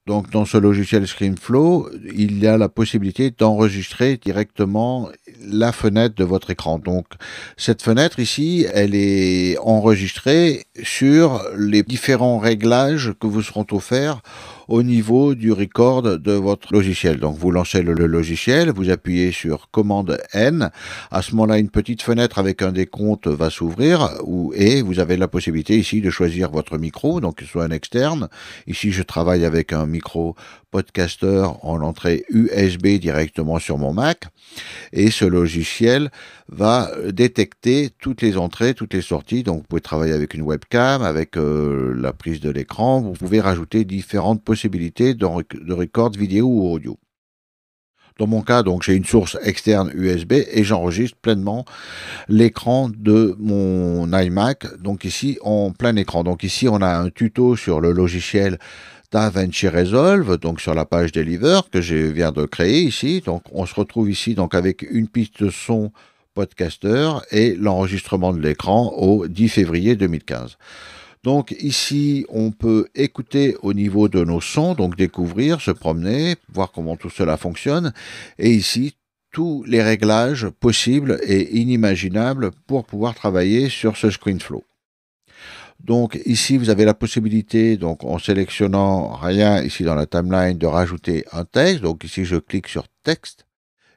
Donc, dans ce logiciel ScreenFlow, il y a la possibilité d'enregistrer directement la fenêtre de votre écran. Donc, cette fenêtre ici, elle est enregistrée sur les différents réglages que vous seront offerts au niveau du record de votre logiciel. Donc, vous lancez le logiciel, vous appuyez sur commande N. À ce moment-là, une petite fenêtre avec un décompte va s'ouvrir et vous avez la possibilité ici de choisir votre micro, donc que ce soit un externe. Ici, je travaille avec un micro podcaster en entrée USB directement sur mon Mac et ce logiciel va détecter toutes les entrées, toutes les sorties. Donc, vous pouvez travailler avec une webcam, avec la prise de l'écran. Vous pouvez rajouter différentes possibilités de record vidéo ou audio. Dans mon cas, donc, j'ai une source externe USB et j'enregistre pleinement l'écran de mon iMac. Donc ici, en plein écran. Donc ici, on a un tuto sur le logiciel DaVinci Resolve, donc sur la page Deliver que je viens de créer ici. Donc on se retrouve ici donc avec une piste de son podcaster et l'enregistrement de l'écran au 10 février 2015. Donc ici, on peut écouter au niveau de nos sons, donc découvrir, se promener, voir comment tout cela fonctionne. Et ici, tous les réglages possibles et inimaginables pour pouvoir travailler sur ce ScreenFlow. Donc ici, vous avez la possibilité, donc en sélectionnant rien ici dans la timeline, de rajouter un texte. Donc ici, je clique sur texte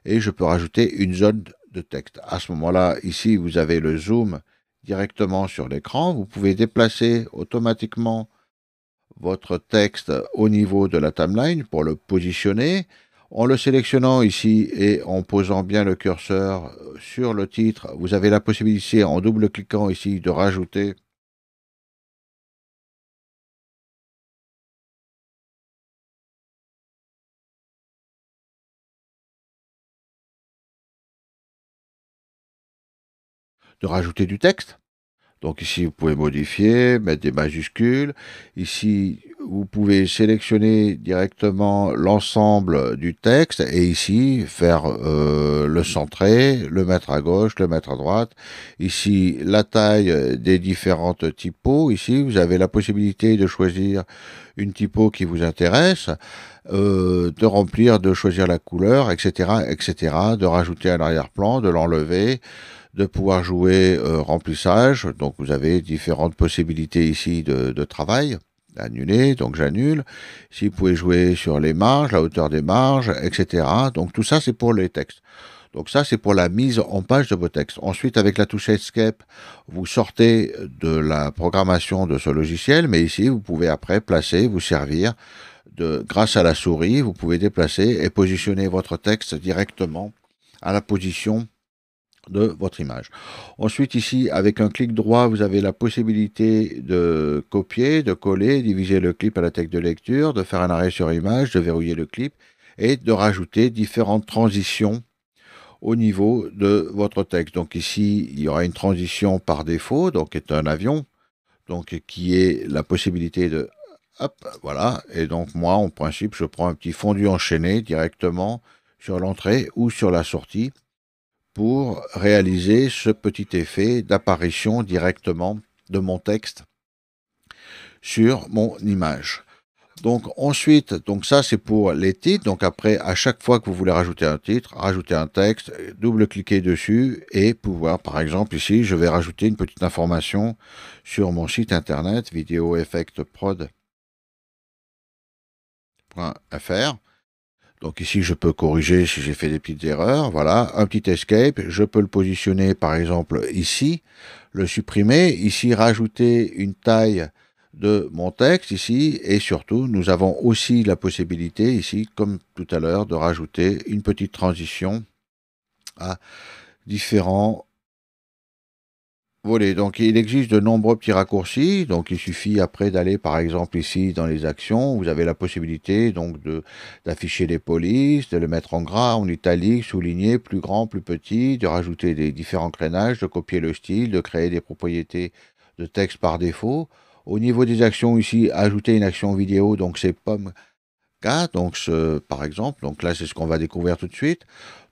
et je peux rajouter une zone de texte. À ce moment-là, ici, vous avez le zoom directement sur l'écran. Vous pouvez déplacer automatiquement votre texte au niveau de la timeline pour le positionner. En le sélectionnant ici et en posant bien le curseur sur le titre, vous avez la possibilité, en double-cliquant ici, de rajouter du texte. Donc ici, vous pouvez modifier, mettre des majuscules. Ici, vous pouvez sélectionner directement l'ensemble du texte et ici, faire le centrer, le mettre à gauche, le mettre à droite. Ici, la taille des différentes typos. Ici, vous avez la possibilité de choisir une typo qui vous intéresse, de remplir, de choisir la couleur, etc., etc., de rajouter un arrière-plan, de l'enlever, de pouvoir jouer remplissage. Donc vous avez différentes possibilités ici de travail. Annuler, donc j'annule. Ici, vous pouvez jouer sur les marges, la hauteur des marges, etc. Donc tout ça, c'est pour les textes. Donc ça, c'est pour la mise en page de vos textes. Ensuite, avec la touche Escape, vous sortez de la programmation de ce logiciel, mais ici, vous pouvez après placer, vous servir grâce à la souris, vous pouvez déplacer et positionner votre texte directement à la position de votre image. Ensuite, ici, avec un clic droit, vous avez la possibilité de copier, de coller, diviser le clip à la tête de lecture, de faire un arrêt sur image, de verrouiller le clip et de rajouter différentes transitions au niveau de votre texte. Donc ici, il y aura une transition par défaut, donc est un avion, donc qui est la possibilité de hop, voilà. Et donc moi, en principe, je prends un petit fondu enchaîné directement sur l'entrée ou sur la sortie pour réaliser ce petit effet d'apparition directement de mon texte sur mon image. Donc ensuite, donc ça c'est pour les titres. Donc après, à chaque fois que vous voulez rajouter un titre, rajouter un texte, double-cliquer dessus et pouvoir, par exemple ici, je vais rajouter une petite information sur mon site internet videoeffectprod.fr. Donc ici, je peux corriger si j'ai fait des petites erreurs. Voilà, un petit escape. Je peux le positionner, par exemple, ici, le supprimer. Ici, rajouter une taille de mon texte, ici. Et surtout, nous avons aussi la possibilité, ici, comme tout à l'heure, de rajouter une petite transition à différents volets. Donc, il existe de nombreux petits raccourcis. Donc, il suffit après d'aller, par exemple, ici dans les actions. Vous avez la possibilité donc d'afficher les polices, de le mettre en gras, en italique, souligné, plus grand, plus petit, de rajouter des différents crénages, de copier le style, de créer des propriétés de texte par défaut. Au niveau des actions ici, ajouter une action vidéo. Donc, c'est pomme donc par exemple, donc là c'est ce qu'on va découvrir tout de suite.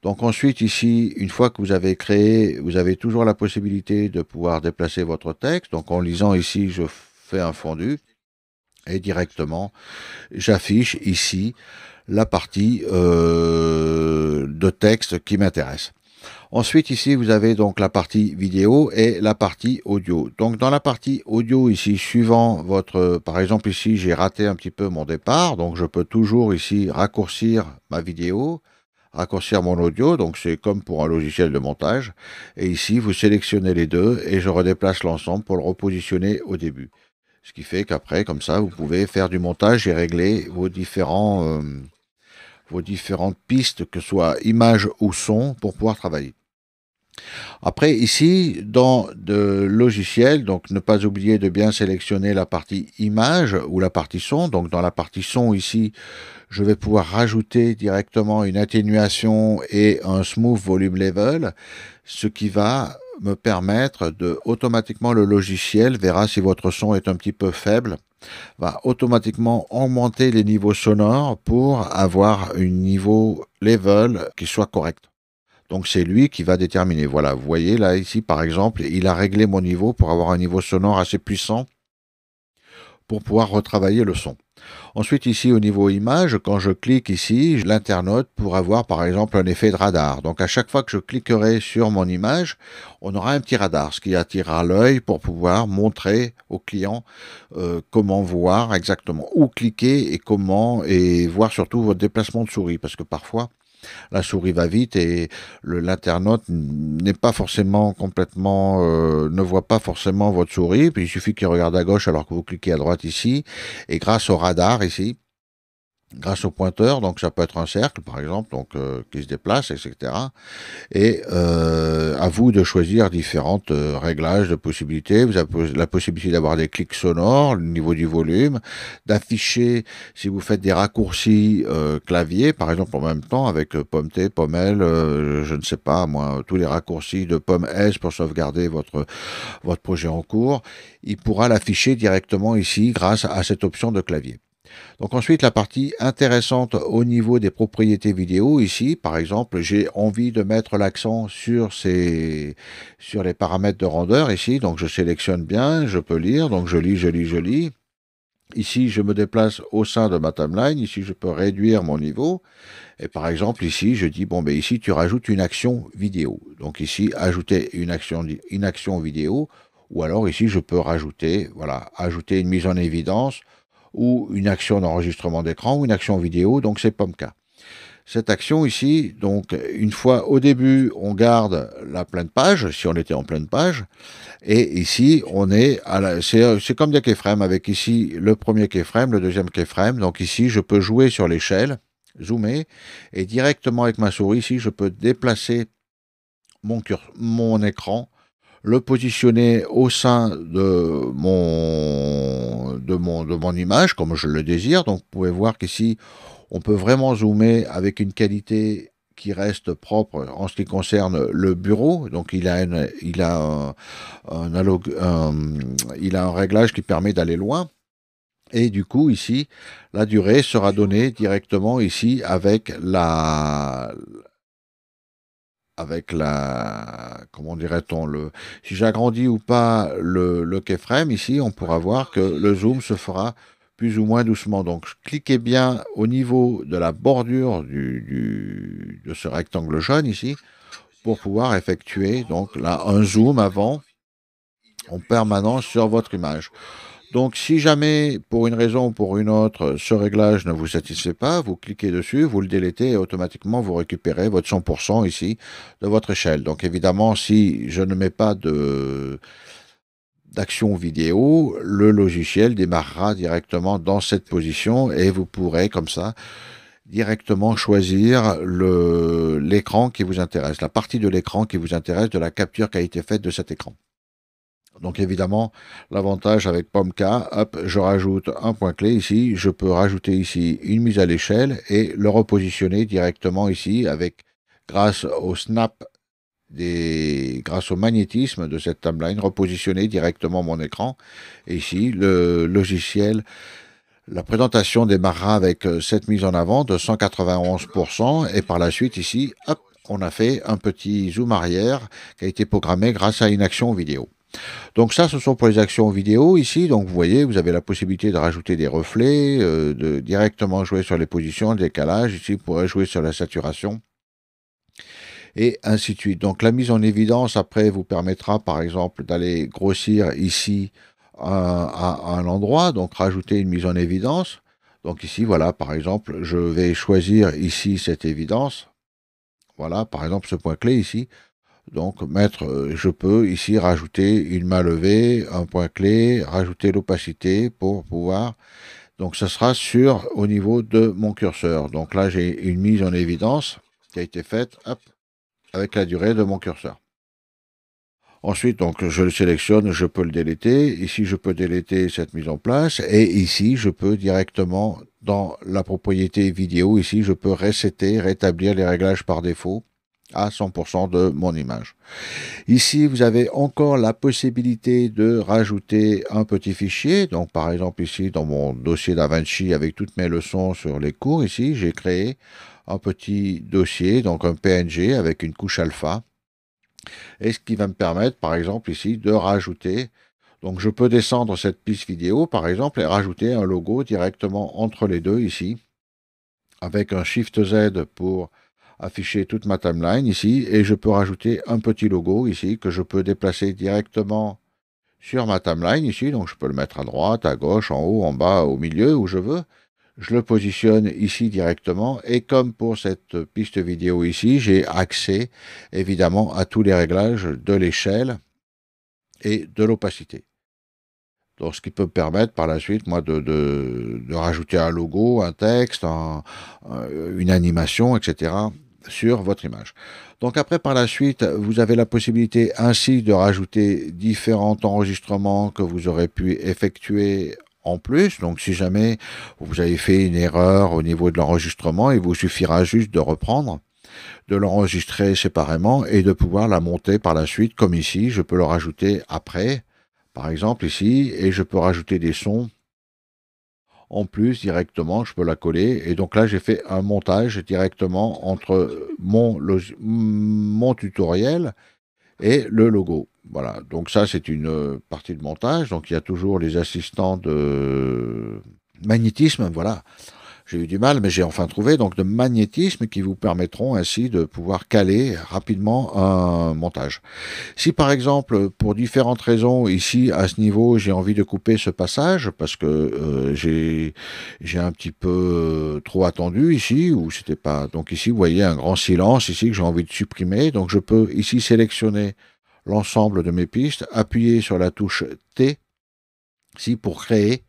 Donc ensuite ici, une fois que vous avez créé, vous avez toujours la possibilité de pouvoir déplacer votre texte. Donc en lisant ici, je fais un fondu et directement j'affiche ici la partie de texte qui m'intéresse. Ensuite, ici, vous avez donc la partie vidéo et la partie audio. Donc, dans la partie audio, ici, suivant votre... Par exemple, ici, j'ai raté un petit peu mon départ. Donc, je peux toujours, ici, raccourcir ma vidéo, raccourcir mon audio. Donc, c'est comme pour un logiciel de montage. Et ici, vous sélectionnez les deux et je redéplace l'ensemble pour le repositionner au début. Ce qui fait qu'après, comme ça, vous pouvez faire du montage et régler vos différentes pistes, que ce soit image ou son, pour pouvoir travailler. Après, ici, dans le logiciel, donc ne pas oublier de bien sélectionner la partie image ou la partie son. Donc dans la partie son, ici, je vais pouvoir rajouter directement une atténuation et un smooth volume level, ce qui va me permettre de, automatiquement, le logiciel verra si votre son est un petit peu faible, va automatiquement augmenter les niveaux sonores pour avoir un niveau level qui soit correct. Donc c'est lui qui va déterminer. Voilà, vous voyez là ici par exemple, il a réglé mon niveau pour avoir un niveau sonore assez puissant pour pouvoir retravailler le son. Ensuite ici au niveau image, quand je clique ici, l'internaute pourra avoir par exemple un effet de radar. Donc à chaque fois que je cliquerai sur mon image, on aura un petit radar, ce qui attirera l'œil pour pouvoir montrer au client comment voir exactement, où cliquer et comment, et voir surtout votre déplacement de souris, parce que parfois la souris va vite et l'internaute n'est pas forcément complètement, ne voit pas forcément votre souris. Puis il suffit qu'il regarde à gauche alors que vous cliquez à droite ici. Et grâce au radar ici, grâce au pointeur, donc ça peut être un cercle par exemple, donc qui se déplace, etc. Et à vous de choisir différentes réglages de possibilités. Vous avez la possibilité d'avoir des clics sonores, le niveau du volume, d'afficher si vous faites des raccourcis clavier, par exemple en même temps avec pomme T, pomme L, je ne sais pas moi, tous les raccourcis de pomme S pour sauvegarder votre projet en cours. Il pourra l'afficher directement ici grâce à cette option de clavier. Donc ensuite, la partie intéressante au niveau des propriétés vidéo, ici, par exemple, j'ai envie de mettre l'accent sur les paramètres de render, ici, donc je sélectionne bien, je peux lire, donc je lis, je lis, je lis. Ici, je me déplace au sein de ma timeline, ici, je peux réduire mon niveau, et par exemple, ici, je dis, bon, ben ici, tu rajoutes une action vidéo. Donc ici, ajouter une action vidéo, ou alors ici, je peux rajouter, voilà, ajouter une mise en évidence, ou une action d'enregistrement d'écran, ou une action vidéo, donc c'est POMK. Cette action ici, donc une fois au début, on garde la pleine page, si on était en pleine page, et ici, on est c'est comme des keyframes, avec ici le premier keyframe, le deuxième keyframe, donc ici, je peux jouer sur l'échelle, zoomer, et directement avec ma souris, ici, je peux déplacer mon écran, le positionner au sein de mon image, comme je le désire. Donc, vous pouvez voir qu'ici, on peut vraiment zoomer avec une qualité qui reste propre en ce qui concerne le bureau. Donc, il a un réglage qui permet d'aller loin. Et du coup, ici, la durée sera donnée directement ici avec comment dirait-on, si j'agrandis ou pas le keyframe, ici, on pourra voir que le zoom se fera plus ou moins doucement. Donc, cliquez bien au niveau de la bordure de ce rectangle jaune ici, pour pouvoir effectuer, donc là, un zoom avant, en permanence sur votre image. Donc, si jamais, pour une raison ou pour une autre, ce réglage ne vous satisfait pas, vous cliquez dessus, vous le délétez et automatiquement, vous récupérez votre 100% ici de votre échelle. Donc, évidemment, si je ne mets pas d'action vidéo, le logiciel démarrera directement dans cette position et vous pourrez, comme ça, directement choisir l'écran qui vous intéresse, la partie de l'écran qui vous intéresse, de la capture qui a été faite de cet écran. Donc évidemment, l'avantage avec POMK, hop, je rajoute un point clé ici, je peux rajouter ici une mise à l'échelle et le repositionner directement ici grâce au snap, grâce au magnétisme de cette timeline, repositionner directement mon écran. Et ici, le logiciel, la présentation démarrera avec cette mise en avant de 191% et par la suite ici, hop, on a fait un petit zoom arrière qui a été programmé grâce à une action vidéo. Donc ça, ce sont pour les actions vidéo ici. Donc vous voyez, vous avez la possibilité de rajouter des reflets, de directement jouer sur les positions, le décalage. Ici, vous pourrez jouer sur la saturation et ainsi de suite. Donc la mise en évidence, après, vous permettra, par exemple, d'aller grossir ici à un endroit, donc rajouter une mise en évidence. Donc ici, voilà, par exemple, je vais choisir ici cette évidence. Voilà, par exemple, ce point clé ici. Donc, je peux ici rajouter une main levée, un point clé, rajouter l'opacité pour pouvoir. Donc, ça sera au niveau de mon curseur. Donc là, j'ai une mise en évidence qui a été faite, hop, avec la durée de mon curseur. Ensuite, donc, je le sélectionne, je peux le déléter. Ici, je peux déléter cette mise en place. Et ici, je peux directement, dans la propriété vidéo, ici, je peux rétablir les réglages par défaut à 100% de mon image. Ici, vous avez encore la possibilité de rajouter un petit fichier. Donc, par exemple, ici, dans mon dossier DaVinci, avec toutes mes leçons sur les cours, ici, j'ai créé un petit dossier, donc un PNG avec une couche alpha. Et ce qui va me permettre, par exemple, ici, de rajouter. Donc, je peux descendre cette piste vidéo, par exemple, et rajouter un logo directement entre les deux, ici, avec un Shift Z pour afficher toute ma timeline ici, et je peux rajouter un petit logo ici que je peux déplacer directement sur ma timeline ici, donc je peux le mettre à droite, à gauche, en haut, en bas, au milieu, où je veux. Je le positionne ici directement, et comme pour cette piste vidéo ici, j'ai accès évidemment à tous les réglages de l'échelle et de l'opacité. Donc, ce qui peut me permettre par la suite, moi, de rajouter un logo, un texte, une animation, etc., sur votre image. Donc après, par la suite, vous avez la possibilité ainsi de rajouter différents enregistrements que vous aurez pu effectuer en plus. Donc si jamais vous avez fait une erreur au niveau de l'enregistrement, il vous suffira juste de reprendre, de l'enregistrer séparément et de pouvoir la monter par la suite, comme ici. Je peux le rajouter après, par exemple ici, et je peux rajouter des sons en plus directement, je peux la coller. Et donc là, j'ai fait un montage directement entre mon tutoriel et le logo. Voilà, donc ça, c'est une partie de montage. Donc il y a toujours les assistants de magnétisme, voilà. J'ai eu du mal, mais j'ai enfin trouvé donc de magnétisme qui vous permettront ainsi de pouvoir caler rapidement un montage. Si par exemple, pour différentes raisons, ici à ce niveau, j'ai envie de couper ce passage parce que j'ai un petit peu trop attendu ici, ou c'était pas. Donc ici, vous voyez un grand silence ici que j'ai envie de supprimer. Donc je peux ici sélectionner l'ensemble de mes pistes, appuyer sur la touche T ici pour créer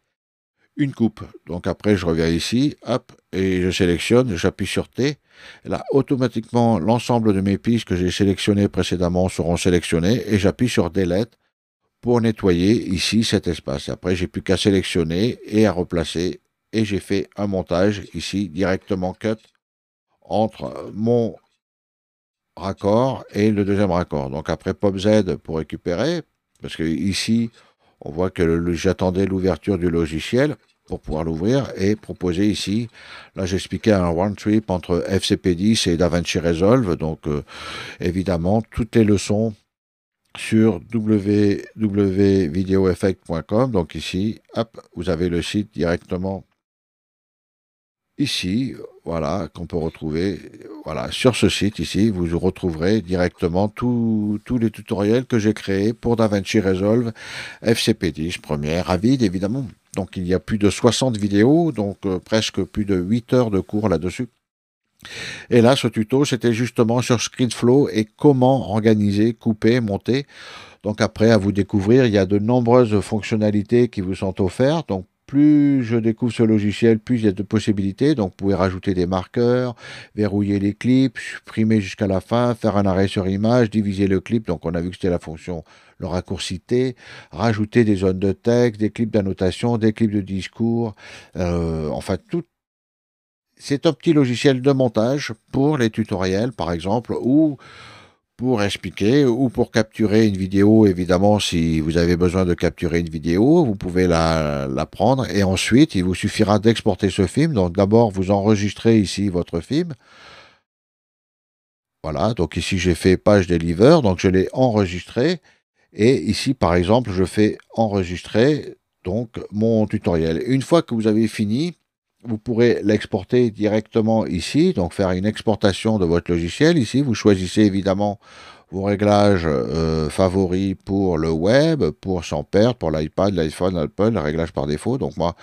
une coupe. Donc après, je reviens ici, hop, et je sélectionne, j'appuie sur T. Et là, automatiquement, l'ensemble de mes pistes que j'ai sélectionnées précédemment seront sélectionnées et j'appuie sur Delete pour nettoyer ici cet espace. Après, j'ai plus qu'à sélectionner et à replacer et j'ai fait un montage ici directement cut entre mon raccord et le deuxième raccord. Donc après, Pop Z pour récupérer, parce que ici, on voit que j'attendais l'ouverture du logiciel pour pouvoir l'ouvrir et proposer ici. Là, j'expliquais un one trip entre FCP10 et DaVinci Resolve. Donc, évidemment, toutes les leçons sur www.videoeffect.com. Donc ici, hop, vous avez le site directement ici, voilà, qu'on peut retrouver. Voilà, sur ce site ici, vous retrouverez directement tous les tutoriels que j'ai créés pour DaVinci Resolve FCP10 première, à vide évidemment. Donc il y a plus de 60 vidéos, donc presque plus de 8 heures de cours là-dessus. Et là, ce tuto, c'était justement sur ScreenFlow et comment organiser, couper, monter. Donc après, à vous découvrir, il y a de nombreuses fonctionnalités qui vous sont offertes. Donc plus je découvre ce logiciel, plus il y a de possibilités. Donc vous pouvez rajouter des marqueurs, verrouiller les clips, supprimer jusqu'à la fin, faire un arrêt sur image, diviser le clip. Donc on a vu que c'était la fonction, le raccourci T, rajouter des zones de texte, des clips d'annotation, des clips de discours, enfin tout. C'est un petit logiciel de montage pour les tutoriels, par exemple, ou pour expliquer ou pour capturer une vidéo. Évidemment, si vous avez besoin de capturer une vidéo, vous pouvez la prendre et ensuite, il vous suffira d'exporter ce film. Donc d'abord, vous enregistrez ici votre film. Voilà, donc ici j'ai fait page deliver, donc je l'ai enregistré Et ici, par exemple, je fais enregistrer donc mon tutoriel. Une fois que vous avez fini, vous pourrez l'exporter directement ici, donc faire une exportation de votre logiciel. Ici, vous choisissez évidemment vos réglages favoris pour le web, pour sans perte, pour l'iPad, l'iPhone, l'Apple, le réglage par défaut. Donc moi,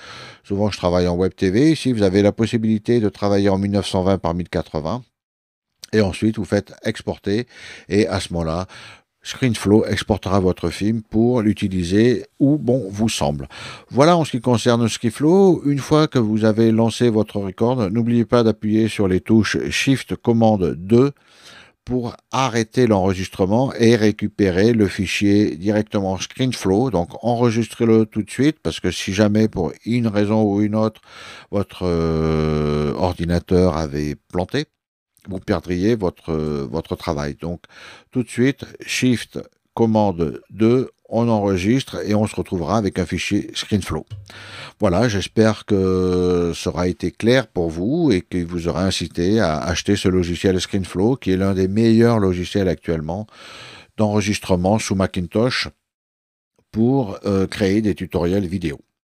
souvent, je travaille en Web TV. Ici, vous avez la possibilité de travailler en 1920 par 1080. Et ensuite, vous faites exporter. Et à ce moment-là, ScreenFlow exportera votre film pour l'utiliser où bon vous semble. Voilà en ce qui concerne ScreenFlow. Une fois que vous avez lancé votre record, n'oubliez pas d'appuyer sur les touches Shift Commande 2 pour arrêter l'enregistrement et récupérer le fichier directement ScreenFlow. Donc enregistrez-le tout de suite parce que si jamais pour une raison ou une autre votre ordinateur avait planté, vous perdriez votre travail. Donc, tout de suite, Shift, commande 2, on enregistre et on se retrouvera avec un fichier ScreenFlow. Voilà, j'espère que ça aura été clair pour vous et qu'il vous aura incité à acheter ce logiciel ScreenFlow, qui est l'un des meilleurs logiciels actuellement d'enregistrement sous Macintosh pour créer des tutoriels vidéo.